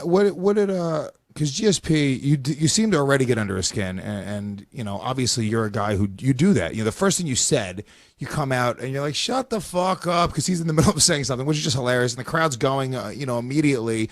What did because GSP, you seem to already get under his skin, and obviously you're a guy who you do that. The first thing you said, you come out and you're like, shut the fuck up, because he's in the middle of saying something, which is just hilarious, and the crowd's going, immediately.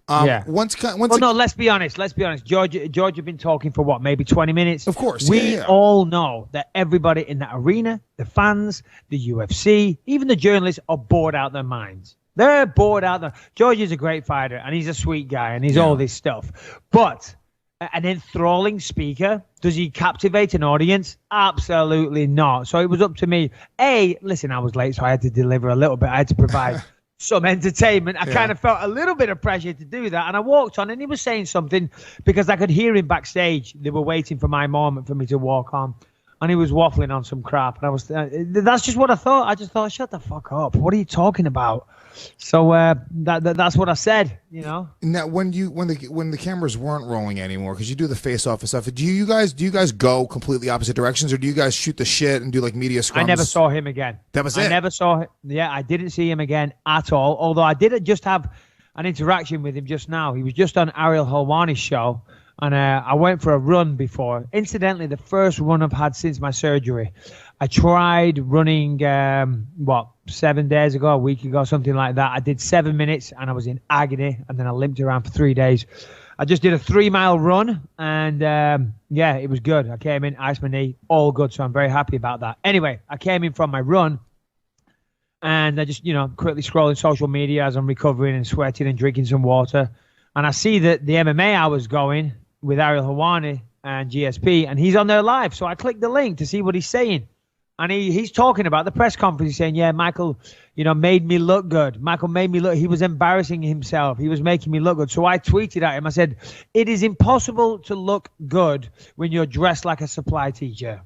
Yeah. Once no, let's be honest. Let's be honest. George, you've been talking for what, maybe 20 minutes? Of course. We all know that everybody in that arena, the fans, the UFC, even the journalists are bored out their minds. They're bored out there. George is a great fighter, and he's a sweet guy, and he's all this stuff. But an enthralling speaker, does he captivate an audience? Absolutely not. So it was up to me. Listen, I was late, so I had to deliver a little bit. I had to provide some entertainment. I kind of felt a little bit of pressure to do that, and I walked on, and he was saying something because I could hear him backstage. They were waiting for my moment for me to walk on. And he was waffling on some crap, and I was. That's just what I thought. I just thought, shut the fuck up. What are you talking about? So that's what I said. Now, when the cameras weren't rolling anymore, because you do the face off and stuff. Do you guys go completely opposite directions, or do you guys shoot the shit and do like media scrums? I never saw him again. That was it. I never saw him. Yeah, I didn't see him again at all. Although I did just have an interaction with him just now. He was just on Ariel Helwani's show. And I went for a run before. Incidentally, the first run I've had since my surgery. I tried running, 7 days ago, a week ago, something like that. I did 7 minutes, and I was in agony, and then I limped around for 3 days. I just did a 3-mile run, and, it was good. I came in, iced my knee, all good, so I'm very happy about that. Anyway, I came in from my run, and I just, quickly scrolling social media as I'm recovering and sweating and drinking some water. And I see that the MMA I was going with Ariel Helwani and GSP, and he's on there live. So I clicked the link to see what he's saying. And he's talking about the press conference. He's saying, Michael, made me look good. Michael made me look. He was embarrassing himself. He was making me look good. So I tweeted at him. I said, it is impossible to look good when you're dressed like a supply teacher.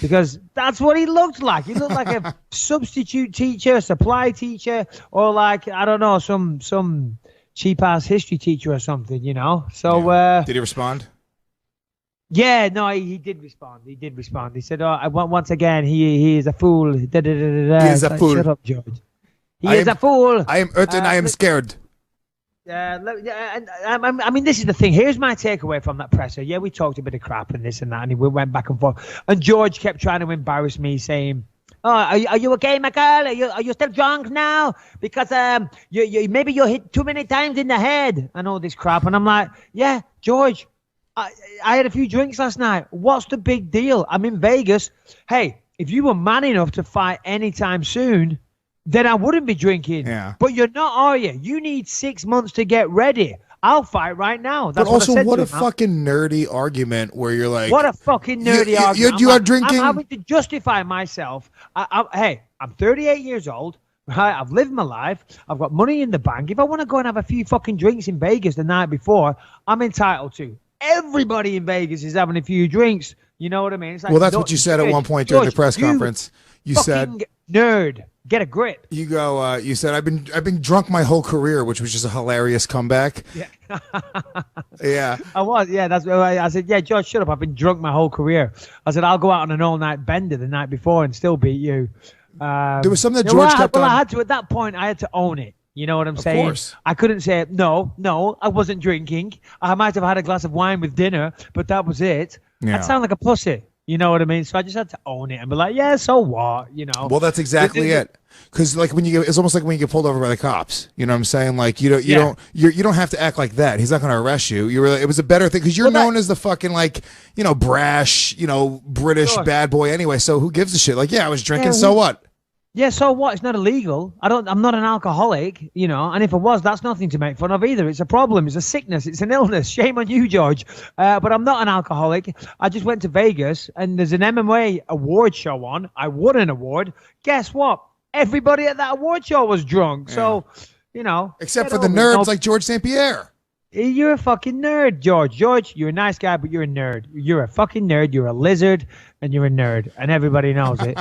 Because that's what he looked like. He looked like a substitute teacher, supply teacher, or like, I don't know, some cheap-ass history teacher or something, So did he respond? Yeah, no, he did respond. He said, once again, he is a fool. He is a fool. Shut up, George. He is a fool. I am hurt and I am scared. I mean, this is the thing. Here's my takeaway from that presser. Yeah, we talked a bit of crap and this and that, and we went back and forth. And George kept trying to embarrass me, saying, "Oh, are you okay, my girl? Are you still drunk now? Because maybe you hit too many times in the head and all this crap." And I'm like, "Yeah, George, I had a few drinks last night. What's the big deal? I'm in Vegas. Hey, if you were man enough to fight anytime soon, then I wouldn't be drinking. Yeah. But you're not, are you? You need 6 months to get ready. I'll fight right now." That's but also, what a fucking nerdy argument where you're like, what a fucking nerdy argument. You are drinking. I'm having to justify myself. Hey, I'm 38 years old. Right? I've lived my life. I've got money in the bank. If I want to go and have a few fucking drinks in Vegas the night before, I'm entitled to. Everybody in Vegas is having a few drinks. You know what I mean? It's like, well, that's what you said at one point during the press conference. You said, "Nerd, get a grip." You go. You said, "I've been drunk my whole career," which was just a hilarious comeback. Yeah. Yeah. I was. Yeah, that's. I said, "Yeah, George, shut up. I've been drunk my whole career." I said, "I'll go out on an all-night bender the night before and still beat you." There was something that George kept on. I had to. At that point, I had to own it. You know what I'm saying? Of course. I couldn't say, no, I wasn't drinking. I might have had a glass of wine with dinner, but that was it. Yeah. I'd sound like a pussy. You know what I mean? So I just had to own it and be like, yeah, so what? Well, that's exactly it. Because like it's almost like when you get pulled over by the cops. You know what I'm saying? Like you don't have to act like that. He's not going to arrest you. It was a better thing because you're known as the fucking brash, British bad boy anyway. So who gives a shit? Like, yeah, I was drinking. So what? Yeah, so what? It's not illegal. I'm not an alcoholic, and if I was, that's nothing to make fun of either. It's a problem. It's a sickness. It's an illness. Shame on you, George. But I'm not an alcoholic. I just went to Vegas, and there's an MMA award show on. I won an award. Guess what? Everybody at that award show was drunk. Yeah. So, except for the nerds like George St-Pierre. You're a fucking nerd, George. George, you're a nice guy, but you're a nerd. You're a fucking nerd. You're a lizard, and you're a nerd, and everybody knows it.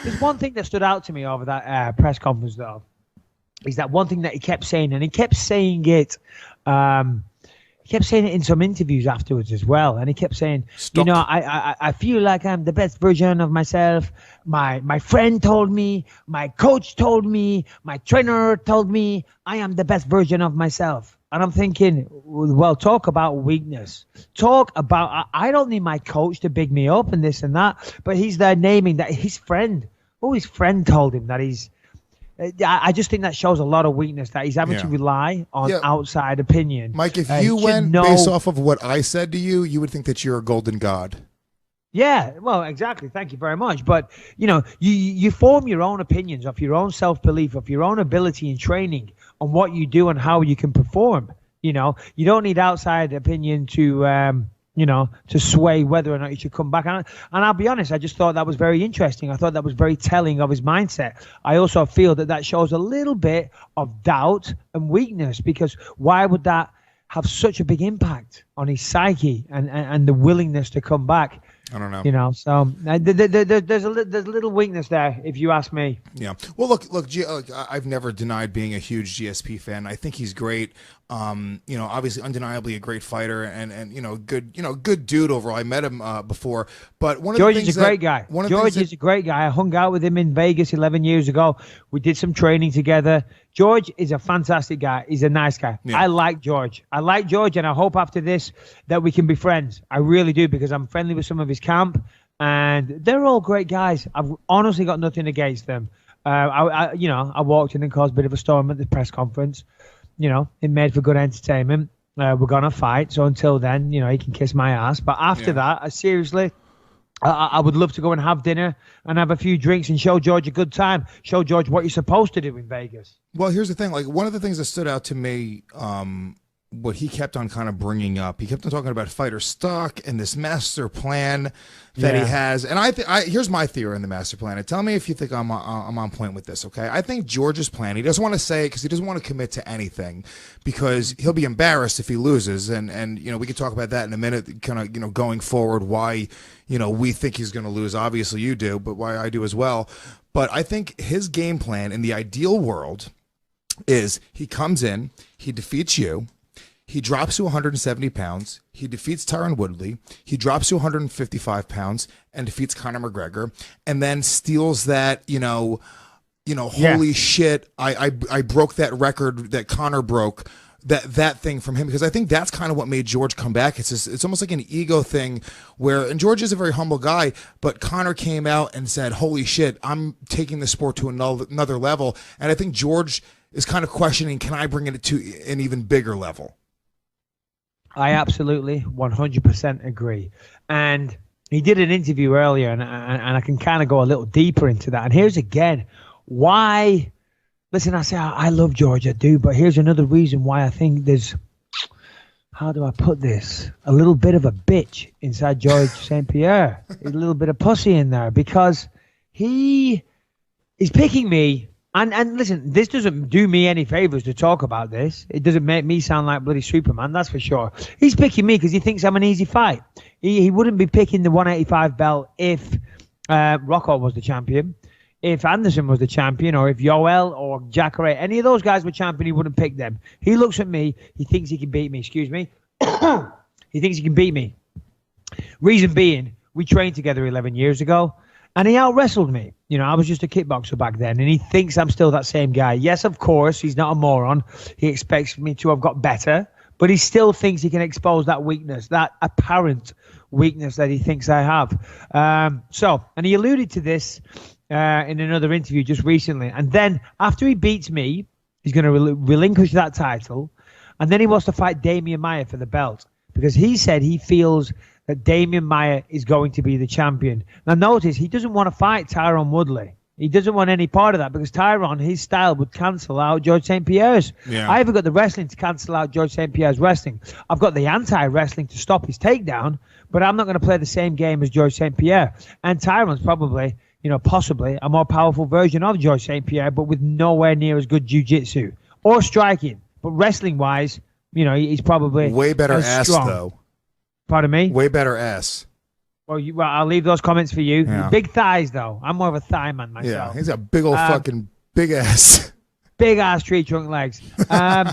There's one thing that stood out to me over that press conference, though, is that one thing that he kept saying, and he kept saying it. He kept saying it in some interviews afterwards as well, and he kept saying, I feel like I'm the best version of myself. My friend told me, my coach told me, my trainer told me, I am the best version of myself. And I'm thinking, well, talk about weakness. Talk about, I don't need my coach to big me up and this and that, but he's there naming that his friend told him that he's, I just think that shows a lot of weakness, that he's having to rely on outside opinion. Mike, if you went based off of what I said to you, you would think that you're a golden god. Yeah, well, exactly. Thank you very much. But, you form your own opinions of your own self-belief, of your own ability and training on what you do and how you can perform. You don't need outside opinion to sway whether or not you should come back. And I'll be honest, I just thought that was very interesting. I thought that was very telling of his mindset. I also feel that shows a little bit of doubt and weakness, because why would that have such a big impact on his psyche and the willingness to come back? I don't know. So there's a little weakness there, if you ask me. Yeah. Well, look, I've never denied being a huge GSP fan. I think he's great. Obviously, undeniably a great fighter and good dude overall. I met him before, but George is a great guy. George is a great guy. I hung out with him in Vegas 11 years ago. We did some training together. George is a fantastic guy. He's a nice guy. Yeah. I like George, and I hope after this that we can be friends. I really do, because I'm friendly with some of his camp, and they're all great guys. I've honestly got nothing against them. I walked in and caused a bit of a storm at the press conference. It made for good entertainment. We're going to fight. So until then, he can kiss my ass. But after that, seriously, I would love to go and have dinner and have a few drinks and show George a good time. Show George what you're supposed to do in Vegas. Well, here's the thing. Like, one of the things that stood out to me, what he kept on kind of bringing up, he kept on talking about fighter stock and this master plan that he has. And here's my theory in the master plan. And tell me if you think I'm on point with this, okay? I think George's plan, he doesn't want to say it because he doesn't want to commit to anything, because he'll be embarrassed if he loses. And we could talk about that in a minute, kind of, going forward, why, we think he's going to lose. Obviously you do, but why I do as well. But I think his game plan in the ideal world is he comes in, he defeats you, he drops to 170 pounds. He defeats Tyron Woodley. He drops to 155 pounds and defeats Conor McGregor, and then steals that, holy shit, I broke that record that Conor broke, that thing from him, because I think that's kind of what made George come back. It's almost like an ego thing and George is a very humble guy, but Conor came out and said, holy shit, I'm taking the sport to another level. And I think George is kind of questioning, can I bring it to an even bigger level? I absolutely 100% agree. And he did an interview earlier, and I can kind of go a little deeper into that. And here's again why. Listen, I say I love George, I do, but here's another reason why I think there's, how do I put this, a little bit of a bitch inside George St-Pierre. A little bit of pussy in there, because he is picking me. And listen, this doesn't do me any favors to talk about this. It doesn't make me sound like bloody Superman, that's for sure. He's picking me because he thinks I'm an easy fight. He wouldn't be picking the 185 belt if Rocco was the champion, if Anderson was the champion, or if Yoel or Jacare, any of those guys were champion, he wouldn't pick them. He looks at me, he thinks he can beat me. Excuse me. He thinks he can beat me. Reason being, we trained together 11 years ago. And he out-wrestled me. I was just a kickboxer back then, and he thinks I'm still that same guy. Yes, of course, he's not a moron. He expects me to have got better, but he still thinks he can expose that weakness, that apparent weakness that he thinks I have. And he alluded to this in another interview just recently. And then after he beats me, he's going to relinquish that title, and then he wants to fight Damian Maia for the belt, because he said he feels that Damian Maia is going to be the champion. Now notice, he doesn't want to fight Tyron Woodley. He doesn't want any part of that, because Tyron, his style would cancel out George St-Pierre's. Yeah. I haven't got the wrestling to cancel out George St-Pierre's wrestling. I've got the anti-wrestling to stop his takedown, but I'm not going to play the same game as George St-Pierre. And Tyron's probably, possibly a more powerful version of George St-Pierre, but with nowhere near as good jiu-jitsu or striking. But wrestling-wise, he's probably way better ass, though. Pardon me? Way better ass. Well, I'll leave those comments for you. Yeah. Big thighs, though. I'm more of a thigh man myself. Yeah, he's a big old fucking big ass. Big ass tree trunk legs. So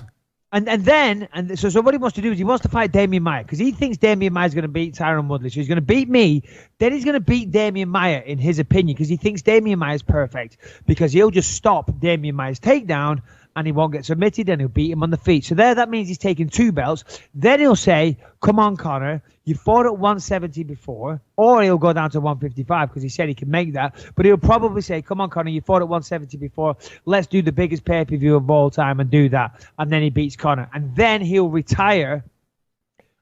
what he wants to do is he wants to fight Damian Maia, because he thinks Damian Maia is going to beat Tyron Woodley. So he's going to beat me. Then he's going to beat Damian Maia, in his opinion, because he thinks Damian Maia is perfect, because he'll just stop Damian Maia's takedown and he won't get submitted, and he'll beat him on the feet. So that means he's taking 2 belts. Then he'll say, come on, Conor, you fought at 170 before, or he'll go down to 155 because he said he can make that. But he'll probably say, come on, Conor, you fought at 170 before. Let's do the biggest pay-per-view of all time and do that. And then he beats Conor. And then he'll retire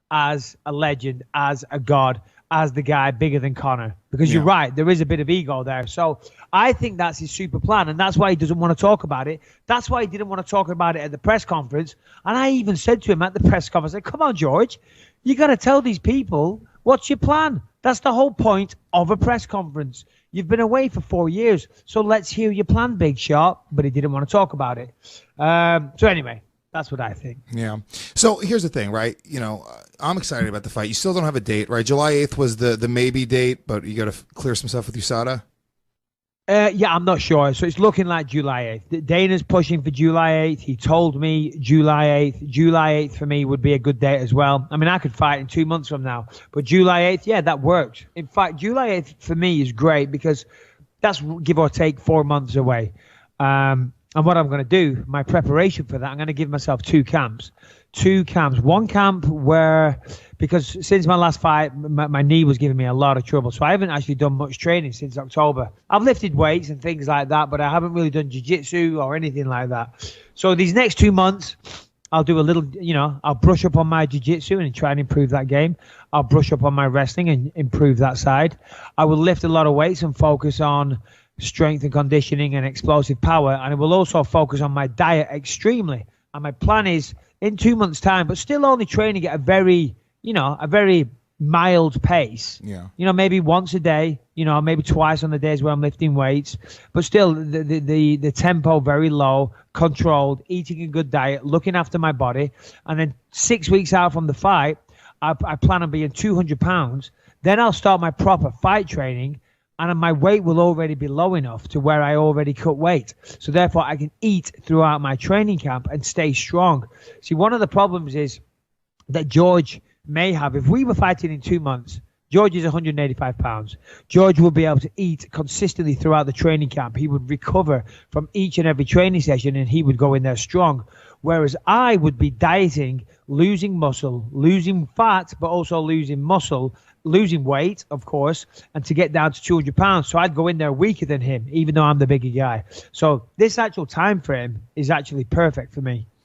as a legend, as a god, as the guy bigger than Conor. Because you're right, there is a bit of ego there. So I think that's his super plan, and that's why he doesn't want to talk about it. That's why he didn't want to talk about it at the press conference. And I even said to him at the press conference, come on, George, you got to tell these people what's your plan. That's the whole point of a press conference. You've been away for 4 years, so let's hear your plan, big shot. But he didn't want to talk about it. So anyway, that's what I think. Yeah. So here's the thing, right? You know, I'm excited about the fight. You still don't have a date, right? July 8th was the maybe date, but you got to clear some stuff with USADA. Yeah, I'm not sure. So it's looking like July 8th. Dana's pushing for July 8th. He told me July 8th. July 8th for me would be a good date as well. I mean, I could fight in 2 months from now. But July 8th, yeah, that works. In fact, July 8th for me is great because that's give or take 4 months away. And what I'm going to do, my preparation for that, I'm going to give myself 2 camps. 2 camps. One camp where, because since my last fight, my knee was giving me a lot of trouble. So I haven't actually done much training since October. I've lifted weights and things like that, but I haven't really done jiu-jitsu or anything like that. So these next 2 months, I'll do a little, I'll brush up on my jiu-jitsu and try and improve that game. I'll brush up on my wrestling and improve that side. I will lift a lot of weights and focus on strength and conditioning and explosive power. And I will also focus on my diet extremely. And my plan is in 2 months' time, but still only training at a very mild pace. Yeah. Maybe once a day, maybe twice on the days where I'm lifting weights, but still the tempo very low, controlled, eating a good diet, looking after my body. And then 6 weeks out from the fight, I plan on being 200 pounds. Then I'll start my proper fight training, and my weight will already be low enough to where I already cut weight. So therefore, I can eat throughout my training camp and stay strong. See, one of the problems is that George may have, if we were fighting in 2 months, George is 185 pounds. George will be able to eat consistently throughout the training camp. He would recover from each and every training session, and he would go in there strong. Whereas I would be dieting, losing muscle, losing fat, but also losing muscle, losing weight, of course, and to get down to 200 pounds. So I'd go in there weaker than him, even though I'm the bigger guy. So this actual time frame is actually perfect for me.